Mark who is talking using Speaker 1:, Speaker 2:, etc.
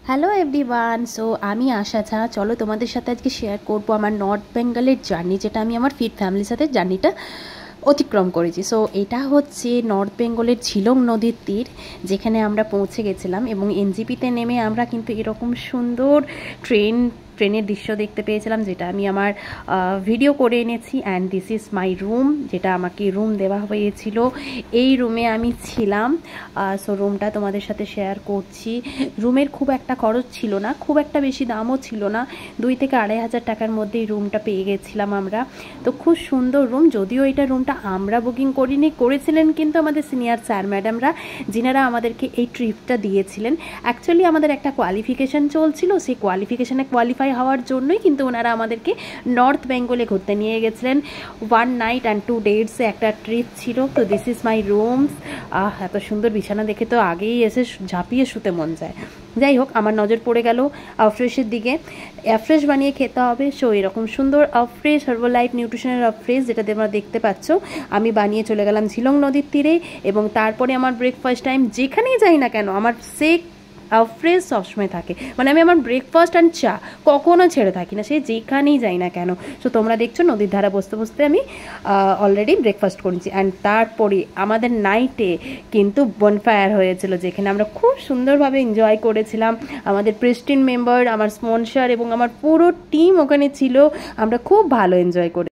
Speaker 1: Hello everyone. So আমি আশা ঝা। চলো তোমাদের সাথে আজকে শেয়ার করবো আমার নর্থ বেঙ্গলের জার্নি, যেটা আমি আমার ফিট ফ্যামিলির সাথে জার্নিটা অতিক্রম করেছি। সো এটা হচ্ছে নর্থ বেঙ্গলের ঝিলং নদীর তীর, যেখানে আমরা পৌঁছে গেছিলাম এবং এনজিপিতে নেমে আমরা কিন্তু এরকম সুন্দর ট্রেনের দৃশ্য দেখতে পেয়েছিলাম, যেটা আমি আমার ভিডিও করে এনেছি। And this is my room, যেটা আমাকে রুম দেওয়া হয়েছিল। এই রুমে আমি ছিলাম। সো রুমটা তোমাদের সাথে শেয়ার করছি। রুমের খুব একটা খরচ ছিল না, খুব একটা বেশি দামও ছিল না, 2 থেকে 2,500 টাকার মধ্যেই রুমটা পেয়ে গেছিলাম আমরা। তো খুব সুন্দর রুম। যদিও এটা রুমটা আমরা বুকিং করিনি, করেছিলেন কিন্তু আমাদের সিনিয়র স্যার ম্যাডামরা, যিনারা আমাদেরকে এই ট্রিপটা দিয়েছিলেন। অ্যাকচুয়ালি আমাদের একটা কোয়ালিফিকেশান চলছিল, সেই কোয়ালিফিকেশানে কোয়ালিফাই হওয়ার জন্যই কিন্তু ওনারা আমাদেরকে নর্থ বেঙ্গলে ঘুরতে নিয়ে গেছিলেন। 1 নাইট অ্যান্ড 2 ডেজে একটা ট্রিপ ছিল। তো দিস ইজ মাই রুমস। এত সুন্দর বিছানা দেখে তো আগেই এসে ঝাঁপিয়ে শুতে মন যায়। যাই হোক, আমার নজর পড়ে গেল আফ্রেশের দিকে। অ্যাফ্রেশ বানিয়ে খেতে হবে। সো এরকম সুন্দর আফ্রেশ হার্বালাইফ নিউট্রিশনের আফ্রেশ, যেটা তোমরা দেখতে পাচ্ছ, আমি বানিয়ে চলে গেলাম ঝিলং নদীর তীরে। এবং তারপরে আমার ব্রেকফাস্ট টাইম, যেখানেই যাই না কেন আমার সেক আফ্রেশ সবসময় থাকে। মানে আমি আমার ব্রেকফাস্ট অ্যান্ড চা কখনো ছেড়ে থাকি না, সে যেখানেই যাই না কেন। সো তোমরা দেখছো নদীর ধারা বসতে বসতে আমি অলরেডি ব্রেকফাস্ট করেছি। অ্যান্ড তারপরে আমাদের নাইটে কিন্তু বনফায়ার হয়েছিল, যেখানে আমরা খুব সুন্দরভাবে এনজয় করেছিলাম। আমাদের প্রেস্টিন মেম্বার, আমার স্পন্সর এবং আমার পুরো টিম ওখানে ছিল। আমরা খুব ভালো এনজয় করি।